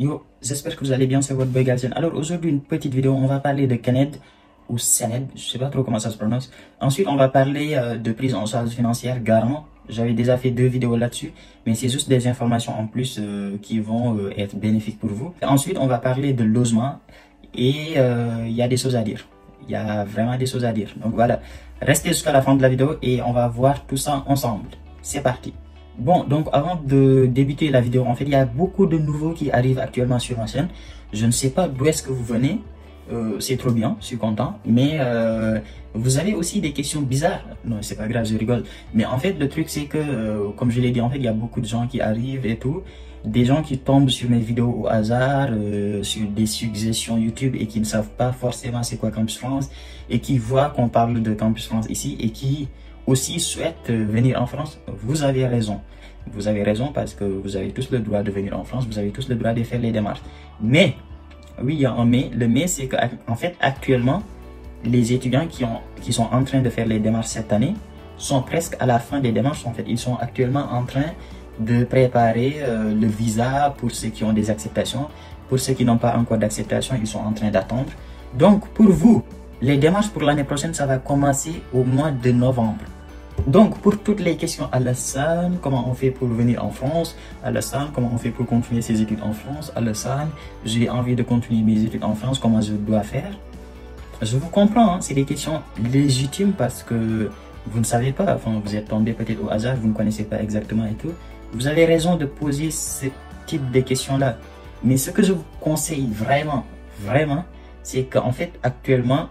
Yo, j'espère que vous allez bien, c'est votre boy Galsen. Alors aujourd'hui, une petite vidéo, on va parler de Sened ou Sened, je sais pas trop comment ça se prononce. Ensuite, on va parler de prise en charge financière garant. J'avais déjà fait 2 vidéos là-dessus, mais c'est juste des informations en plus qui vont être bénéfiques pour vous. Ensuite, on va parler de logement et il y a des choses à dire. Il y a vraiment des choses à dire. Donc voilà, restez jusqu'à la fin de la vidéo et on va voir tout ça ensemble. C'est parti. Bon, donc avant de débuter la vidéo, en fait, il y a beaucoup de nouveaux qui arrivent actuellement sur ma chaîne. Je ne sais pas d'où est-ce que vous venez. C'est trop bien, je suis content. Mais vous avez aussi des questions bizarres. Non, c'est pas grave, je rigole. Mais en fait, le truc, c'est que, comme je l'ai dit, en fait, il y a beaucoup de gens qui arrivent et tout. Des gens qui tombent sur mes vidéos au hasard, sur des suggestions YouTube et qui ne savent pas forcément c'est quoi Campus France. Et qui voient qu'on parle de Campus France ici et qui aussi souhaitent venir en France. Vous avez raison. Vous avez raison parce que vous avez tous le droit de venir en France. Vous avez tous le droit de faire les démarches. Mais, oui, il y a un mais. Le mais, c'est qu'en fait, actuellement, les étudiants qui sont en train de faire les démarches cette année sont presque à la fin des démarches. En fait, ils sont actuellement en train de préparer le visa pour ceux qui ont des acceptations. Pour ceux qui n'ont pas encore d'acceptation, ils sont en train d'attendre. Donc, pour vous, les démarches pour l'année prochaine, ça va commencer au mois de novembre. Donc, pour toutes les questions, Alassane, comment on fait pour venir en France? Alassane, comment on fait pour continuer ses études en France? Alassane, j'ai envie de continuer mes études en France, comment je dois faire? Je vous comprends, hein, c'est des questions légitimes parce que vous ne savez pas, enfin, vous êtes tombé peut-être au hasard, vous ne connaissez pas exactement et tout. Vous avez raison de poser ce type de questions-là. Mais ce que je vous conseille vraiment, c'est qu'en fait, actuellement,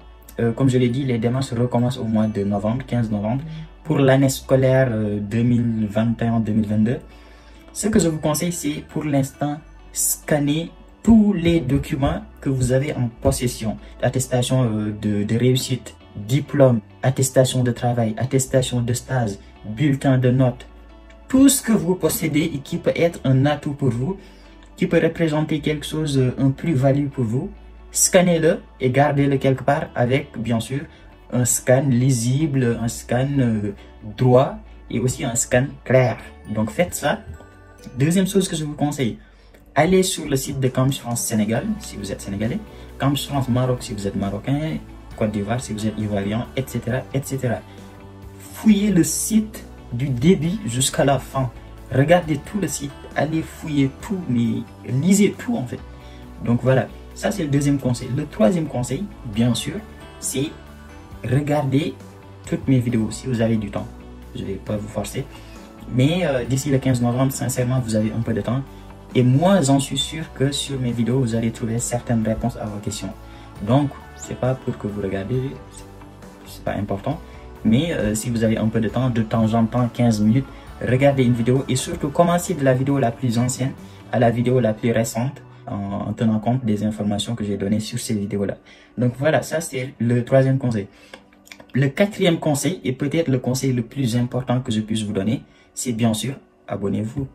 comme je l'ai dit, les démarches recommencent au mois de novembre, 15 novembre, pour l'année scolaire 2021-2022. Ce que je vous conseille, c'est pour l'instant, scanner tous les documents que vous avez en possession. Attestation de réussite, diplôme, attestation de travail, attestation de stage, bulletin de notes. Tout ce que vous possédez et qui peut être un atout pour vous, qui peut représenter quelque chose, un plus-value pour vous, scannez-le et gardez-le quelque part avec, bien sûr, un scan lisible, un scan droit et aussi un scan clair. Donc faites ça. Deuxième chose que je vous conseille, allez sur le site de Campus France Sénégal si vous êtes sénégalais, Campus France Maroc si vous êtes marocain, Côte d'Ivoire si vous êtes ivoirien, etc., etc. Fouillez le site du début jusqu'à la fin. Regardez tout le site, allez fouiller tout, mais lisez tout en fait. Donc voilà. Ça, c'est le deuxième conseil. Le troisième conseil, bien sûr, c'est regarder toutes mes vidéos si vous avez du temps. Je ne vais pas vous forcer. Mais d'ici le 15 novembre, sincèrement, vous avez un peu de temps. Et moi, j'en suis sûr que sur mes vidéos, vous allez trouver certaines réponses à vos questions. Donc, c'est pas pour que vous regardez, c'est pas important. Mais si vous avez un peu de temps en temps, 15 minutes, regardez une vidéo et surtout commencez de la vidéo la plus ancienne à la vidéo la plus récente, en tenant compte des informations que j'ai données sur ces vidéos-là. Donc voilà, ça c'est le troisième conseil. Le quatrième conseil, et peut-être le conseil le plus important que je puisse vous donner, c'est bien sûr, abonnez-vous.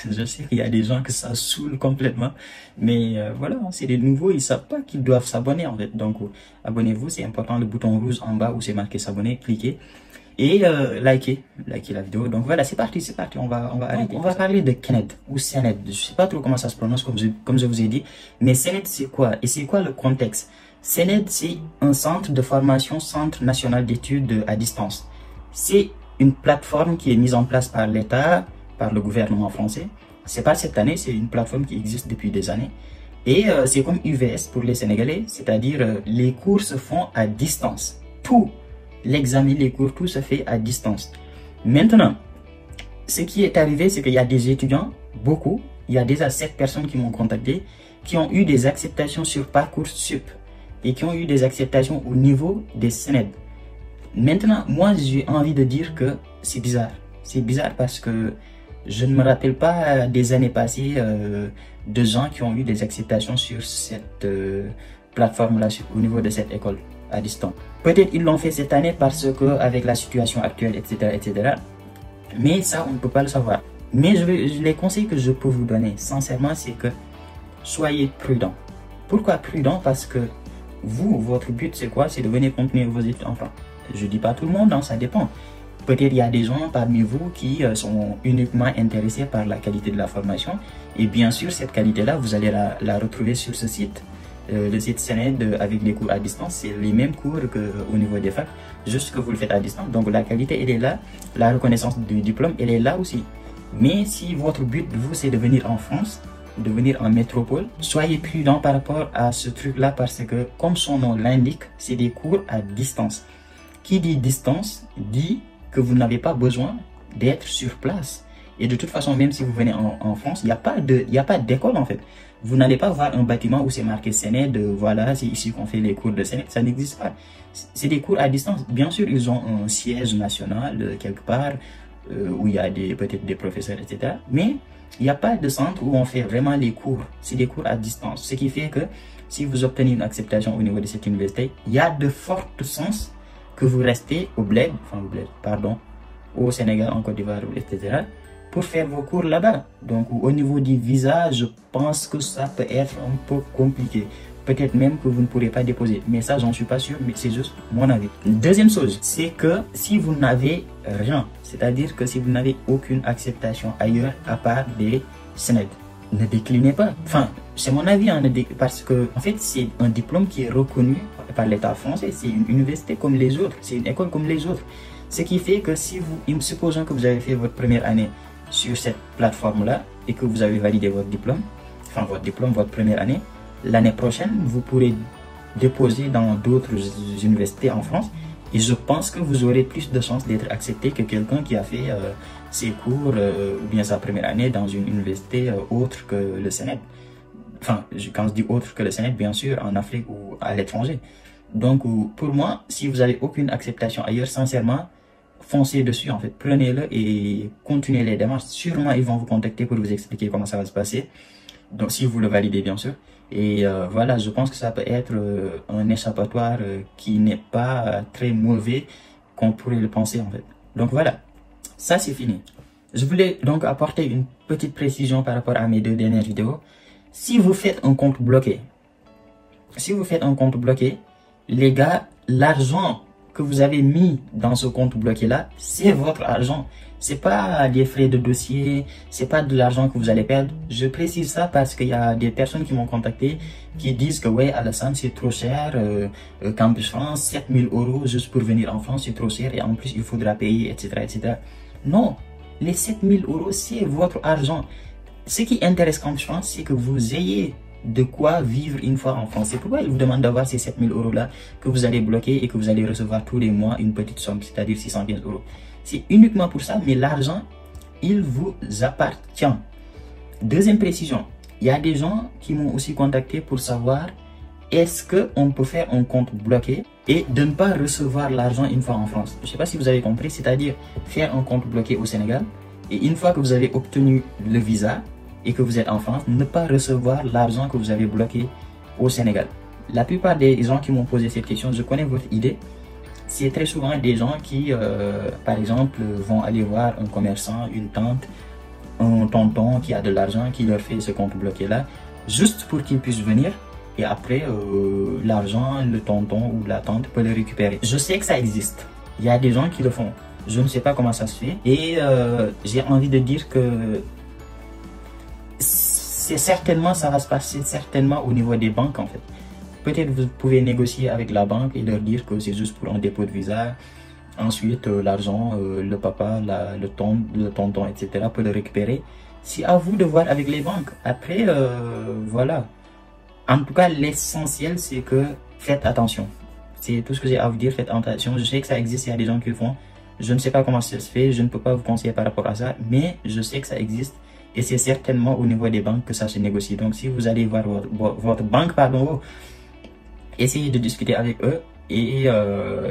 Je sais qu'il y a des gens que ça saoule complètement, mais voilà, c'est des nouveaux, ils ne savent pas qu'ils doivent s'abonner en fait. Donc abonnez-vous, c'est important, le bouton rouge en bas où c'est marqué s'abonner, cliquez. Et likez la vidéo. Donc voilà, c'est parti, on va arrêter. On va parler de Sened ou Sened. Je sais pas trop comment ça se prononce comme je vous ai dit. Mais Sened c'est quoi? Et c'est quoi le contexte? Sened c'est un centre de formation, Centre national d'études à distance. C'est une plateforme qui est mise en place par l'État, par le gouvernement français. C'est pas cette année, c'est une plateforme qui existe depuis des années. Et c'est comme UVS pour les Sénégalais, c'est-à-dire les cours se font à distance. Tout. L'examen, les cours, tout se fait à distance. Maintenant, ce qui est arrivé, c'est qu'il y a des étudiants, beaucoup, il y a déjà 7 personnes qui m'ont contacté, qui ont eu des acceptations sur Parcoursup et qui ont eu des acceptations au niveau des Sened. Maintenant, moi, j'ai envie de dire que c'est bizarre. C'est bizarre parce que je ne me rappelle pas des années passées de gens qui ont eu des acceptations sur cette plateforme-là, au niveau de cette école à distance. Peut-être ils l'ont fait cette année parce que avec la situation actuelle, etc. Mais ça, on ne peut pas le savoir. Mais les conseils que je peux vous donner, sincèrement, c'est que soyez prudents. Pourquoi prudent? Parce que vous, votre but, c'est quoi? C'est de venir continuer vos études en France. Je dis pas tout le monde, hein, ça dépend. Peut-être il y a des gens parmi vous qui sont uniquement intéressés par la qualité de la formation. Et bien sûr, cette qualité-là, vous allez la retrouver sur ce site. Le site Sened avec les cours à distance, c'est les mêmes cours qu'au niveau des facs, juste que vous le faites à distance. Donc la qualité, elle est là. La reconnaissance du diplôme, elle est là aussi. Mais si votre but, vous, c'est de venir en France, de venir en métropole, soyez prudent par rapport à ce truc-là parce que, comme son nom l'indique, c'est des cours à distance. Qui dit distance, dit que vous n'avez pas besoin d'être sur place. Et de toute façon, même si vous venez en France, il n'y a pas d'école en fait. Vous n'allez pas voir un bâtiment où c'est marqué Sened, voilà, c'est ici qu'on fait les cours de Sened, ça n'existe pas. C'est des cours à distance. Bien sûr, ils ont un siège national quelque part, où il y a peut-être des professeurs, etc. Mais il n'y a pas de centre où on fait vraiment les cours. C'est des cours à distance. Ce qui fait que si vous obtenez une acceptation au niveau de cette université, il y a de fortes chances que vous restez au Sénégal, en Côte d'Ivoire, etc. pour faire vos cours là-bas. Donc au niveau du visa, je pense que ça peut être un peu compliqué. Peut-être même que vous ne pourrez pas déposer. Mais ça, j'en suis pas sûr, mais c'est juste mon avis. Deuxième chose, c'est que si vous n'avez rien, c'est-à-dire que si vous n'avez aucune acceptation ailleurs à part des Sened, ne déclinez pas. Enfin, c'est mon avis, hein, parce que en fait, c'est un diplôme qui est reconnu par l'État français. C'est une université comme les autres, c'est une école comme les autres. Ce qui fait que si vous, supposons que vous avez fait votre première année sur cette plateforme-là et que vous avez validé votre diplôme, votre première année, l'année prochaine, vous pourrez déposer dans d'autres universités en France et je pense que vous aurez plus de chances d'être accepté que quelqu'un qui a fait ses cours ou bien sa première année dans une université autre que le Sened. Enfin, quand je dis autre que le Sened, bien sûr, en Afrique ou à l'étranger. Donc, pour moi, si vous n'avez aucune acceptation ailleurs, sincèrement, foncez dessus, en fait. Prenez-le et continuez les démarches. Sûrement, ils vont vous contacter pour vous expliquer comment ça va se passer. Donc, si vous le validez, bien sûr. Et voilà, je pense que ça peut être un échappatoire qui n'est pas très mauvais qu'on pourrait le penser, en fait. Donc, voilà. Ça, c'est fini. Je voulais donc apporter une petite précision par rapport à mes deux dernières vidéos. Si vous faites un compte bloqué, les gars, l'argent que vous avez mis dans ce compte bloqué-là, c'est votre argent. C'est pas des frais de dossier, c'est pas de l'argent que vous allez perdre. Je précise ça parce qu'il y a des personnes qui m'ont contacté qui disent que ouais, Alassane, c'est trop cher, Campus France, 7000 € juste pour venir en France, c'est trop cher et en plus il faudra payer, etc., etc. Non, les 7000 €, c'est votre argent. Ce qui intéresse Campus France, c'est que vous ayez de quoi vivre une fois en France. C'est pourquoi il vous demande d'avoir ces 7000 € là que vous allez bloquer et que vous allez recevoir tous les mois une petite somme, c'est-à-dire 615 €. C'est uniquement pour ça, mais l'argent, il vous appartient. Deuxième précision, il y a des gens qui m'ont aussi contacté pour savoir est-ce qu'on peut faire un compte bloqué et de ne pas recevoir l'argent une fois en France. Je ne sais pas si vous avez compris, c'est-à-dire faire un compte bloqué au Sénégal et une fois que vous avez obtenu le visa et que vous êtes en France, ne pas recevoir l'argent que vous avez bloqué au Sénégal. La plupart des gens qui m'ont posé cette question, je connais votre idée. C'est très souvent des gens qui, par exemple, vont aller voir un commerçant, une tante, un tonton qui a de l'argent, qui leur fait ce compte bloqué-là, juste pour qu'ils puissent venir. Et après, l'argent, le tonton ou la tante peut le récupérer. Je sais que ça existe. Il y a des gens qui le font. Je ne sais pas comment ça se fait. Et j'ai envie de dire que ça va se passer certainement au niveau des banques en fait. Peut-être vous pouvez négocier avec la banque et leur dire que c'est juste pour un dépôt de visa. Ensuite, l'argent, le papa, le tonton, etc. peut le récupérer. C'est à vous de voir avec les banques. Après, voilà. En tout cas, l'essentiel, c'est que faites attention. C'est tout ce que j'ai à vous dire, faites attention. Je sais que ça existe, il y a des gens qui le font. Je ne sais pas comment ça se fait, je ne peux pas vous conseiller par rapport à ça, mais je sais que ça existe. Et c'est certainement au niveau des banques que ça se négocie. Donc, si vous allez voir votre banque, essayez de discuter avec eux et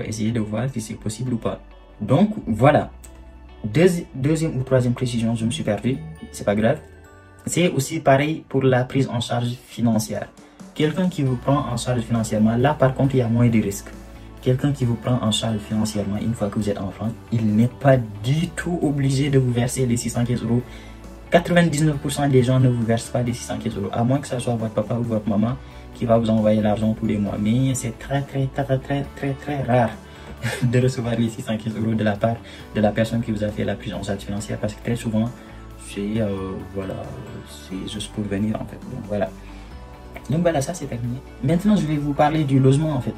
essayez de voir si c'est possible ou pas. Donc, voilà. Deuxième ou troisième précision, je me suis perdu. C'est pas grave. C'est aussi pareil pour la prise en charge financière. Quelqu'un qui vous prend en charge financièrement, là, par contre, il y a moins de risques. Quelqu'un qui vous prend en charge financièrement une fois que vous êtes en France, il n'est pas du tout obligé de vous verser les 615 €. 99% des gens ne vous versent pas les 615 €, à moins que ce soit votre papa ou votre maman qui va vous envoyer l'argent tous les mois. Mais c'est très rare de recevoir les 615 € de la part de la personne qui vous a fait la prise en charge financière, parce que très souvent, c'est voilà, c'est juste pour venir en fait. Donc voilà, ça c'est terminé. Maintenant, je vais vous parler du logement en fait.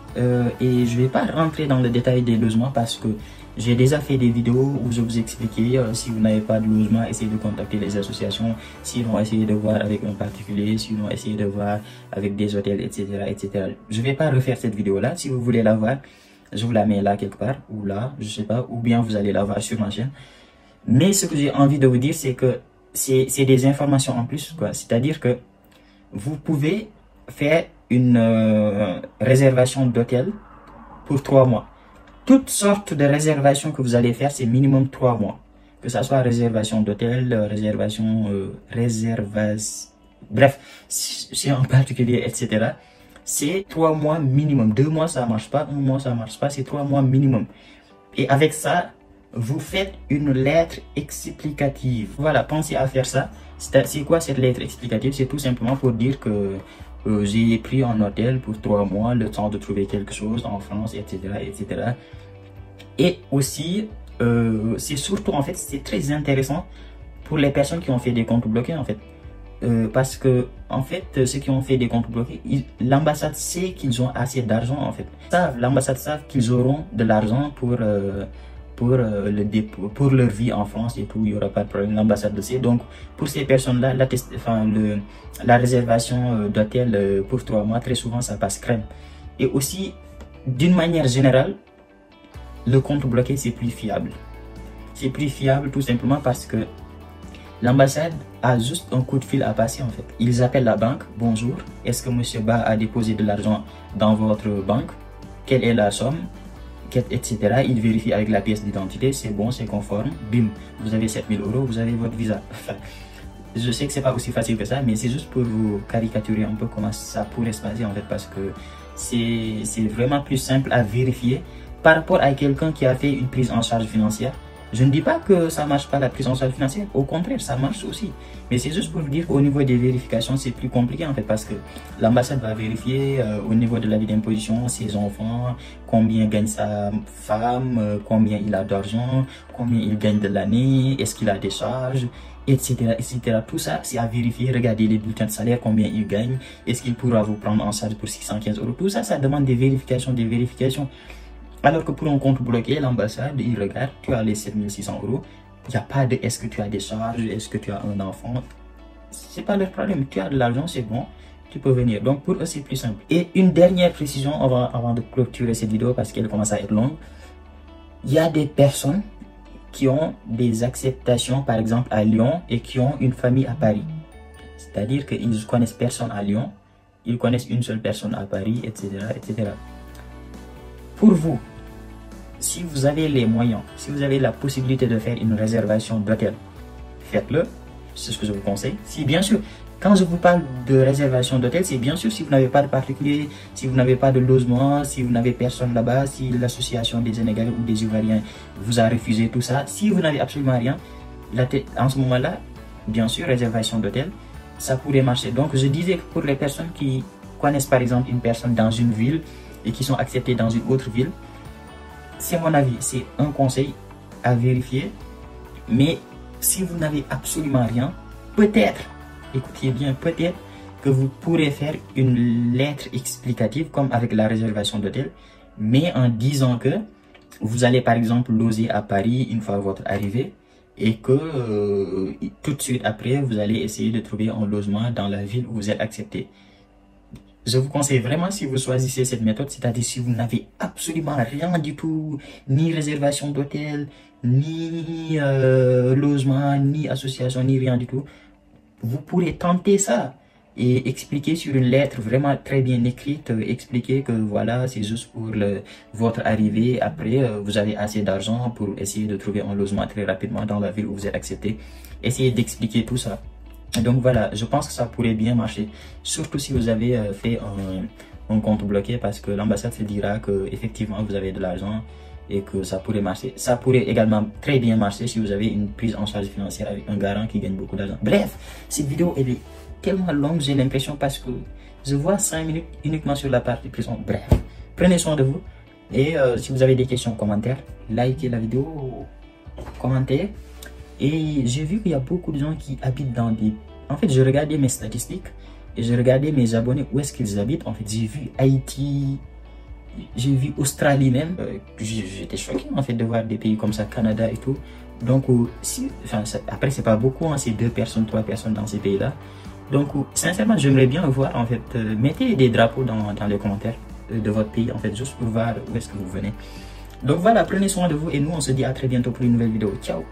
Et je vais pas rentrer dans le détail des logements parce que j'ai déjà fait des vidéos où je vous expliquais si vous n'avez pas de logement, essayez de contacter les associations, sinon essayez de voir avec un particulier, sinon essayez de voir avec des hôtels, etc. etc. Je vais pas refaire cette vidéo là. Si vous voulez la voir, je vous la mets là quelque part, ou là, je sais pas, ou bien vous allez la voir sur ma chaîne. Mais ce que j'ai envie de vous dire, c'est que c'est des informations en plus, quoi. C'est-à-dire que vous pouvez faire une réservation d'hôtel pour 3 mois. Toutes sortes de réservations que vous allez faire, c'est minimum 3 mois. Que ça soit réservation d'hôtel, bref, c'est en particulier, etc. C'est 3 mois minimum. 2 mois, ça marche pas. 1 mois, ça marche pas. C'est 3 mois minimum. Et avec ça, vous faites une lettre explicative. Voilà, pensez à faire ça. C'est quoi cette lettre explicative? C'est tout simplement pour dire que j'ai pris un hôtel pour 3 mois, le temps de trouver quelque chose en France, etc. etc. Et aussi, c'est surtout, en fait, c'est très intéressant pour les personnes qui ont fait des comptes bloqués, en fait. Parce que, en fait, ceux qui ont fait des comptes bloqués, l'ambassade sait qu'ils ont assez d'argent, en fait. L'ambassade savent qu'ils auront de l'argent pour le dépôt, pour leur vie en France et tout, il n'y aura pas de problème, l'ambassade le sait. Donc, pour ces personnes-là, la réservation d'hôtel pour 3 mois, très souvent, ça passe crème. Et aussi, d'une manière générale, le compte bloqué, c'est plus fiable. C'est plus fiable tout simplement parce que l'ambassade a juste un coup de fil à passer en fait. Ils appellent la banque, bonjour, est-ce que monsieur Ba a déposé de l'argent dans votre banque? Quelle est la somme? Etc. Ils vérifient avec la pièce d'identité, c'est bon, c'est conforme, bim, vous avez 7000 €, vous avez votre visa. Je sais que c'est pas aussi facile que ça, mais c'est juste pour vous caricaturer un peu comment ça pourrait se passer en fait, parce que c'est vraiment plus simple à vérifier par rapport à quelqu'un qui a fait une prise en charge financière. Je ne dis pas que ça marche pas la prise en charge financière, au contraire, ça marche aussi. Mais c'est juste pour vous dire qu'au niveau des vérifications, c'est plus compliqué en fait, parce que l'ambassade va vérifier au niveau de l'avis d'imposition, ses enfants, combien gagne sa femme, combien il a d'argent, combien il gagne de l'année, est-ce qu'il a des charges, etc. etc. Tout ça, c'est à vérifier. Regardez les bulletins de salaire, combien il gagne, est-ce qu'il pourra vous prendre en charge pour 615 €. Tout ça, ça demande des vérifications, des vérifications. Alors que pour un compte bloqué, l'ambassade, il regarde, tu as les 7600 €. Il n'y a pas de est-ce que tu as des charges, est-ce que tu as un enfant. C'est pas leur problème. Tu as de l'argent, c'est bon, tu peux venir. Donc pour eux, c'est plus simple. Et une dernière précision avant de clôturer cette vidéo parce qu'elle commence à être longue. Il y a des personnes qui ont des acceptations, par exemple à Lyon, et qui ont une famille à Paris. C'est-à-dire qu'ils connaissent personne à Lyon, ils connaissent une seule personne à Paris, etc. etc. Pour vous, si vous avez les moyens, si vous avez la possibilité de faire une réservation d'hôtel, faites-le, c'est ce que je vous conseille. Si bien sûr, quand je vous parle de réservation d'hôtel, c'est bien sûr si vous n'avez pas de particulier, si vous n'avez pas de logement, si vous n'avez personne là-bas, si l'association des Sénégalais ou des Ivoiriens vous a refusé tout ça, si vous n'avez absolument rien, en ce moment-là, bien sûr, réservation d'hôtel, ça pourrait marcher. Donc je disais que pour les personnes qui connaissent par exemple une personne dans une ville et qui sont acceptés dans une autre ville, c'est mon avis, c'est un conseil à vérifier. Mais si vous n'avez absolument rien, peut-être, écoutez bien, peut-être que vous pourrez faire une lettre explicative comme avec la réservation d'hôtel, mais en disant que vous allez par exemple loger à Paris une fois votre arrivée et que tout de suite après, vous allez essayer de trouver un logement dans la ville où vous êtes accepté. Je vous conseille vraiment, si vous choisissez cette méthode, c'est-à-dire si vous n'avez absolument rien du tout, ni réservation d'hôtel, ni logement, ni association, ni rien du tout, vous pourrez tenter ça et expliquer sur une lettre vraiment très bien écrite, expliquer que voilà, c'est juste pour votre arrivée. Après, vous avez assez d'argent pour essayer de trouver un logement très rapidement dans la ville où vous êtes accepté. Essayez d'expliquer tout ça. Donc voilà, je pense que ça pourrait bien marcher, surtout si vous avez fait un compte bloqué, parce que l'ambassade se dira que effectivement vous avez de l'argent et que ça pourrait marcher. Ça pourrait également très bien marcher si vous avez une prise en charge financière avec un garant qui gagne beaucoup d'argent. Bref, cette vidéo elle est tellement longue, j'ai l'impression, parce que je vois 5 minutes uniquement sur la partie prison. Bref, prenez soin de vous. Et si vous avez des questions, commentaires, likez la vidéo, commentez. Et j'ai vu qu'il y a beaucoup de gens qui habitent dans des... En fait, je regardais mes statistiques et je regardais mes abonnés, où est-ce qu'ils habitent. En fait, j'ai vu Haïti, j'ai vu Australie même. J'étais choqué en fait de voir des pays comme ça, Canada et tout. Donc, après, c'est pas beaucoup, hein, c'est 2 personnes, 3 personnes dans ces pays-là. Donc, sincèrement, j'aimerais bien voir, en fait, mettez des drapeaux dans les commentaires de votre pays, en fait, juste pour voir où est-ce que vous venez. Donc voilà, prenez soin de vous et nous, on se dit à très bientôt pour une nouvelle vidéo. Ciao!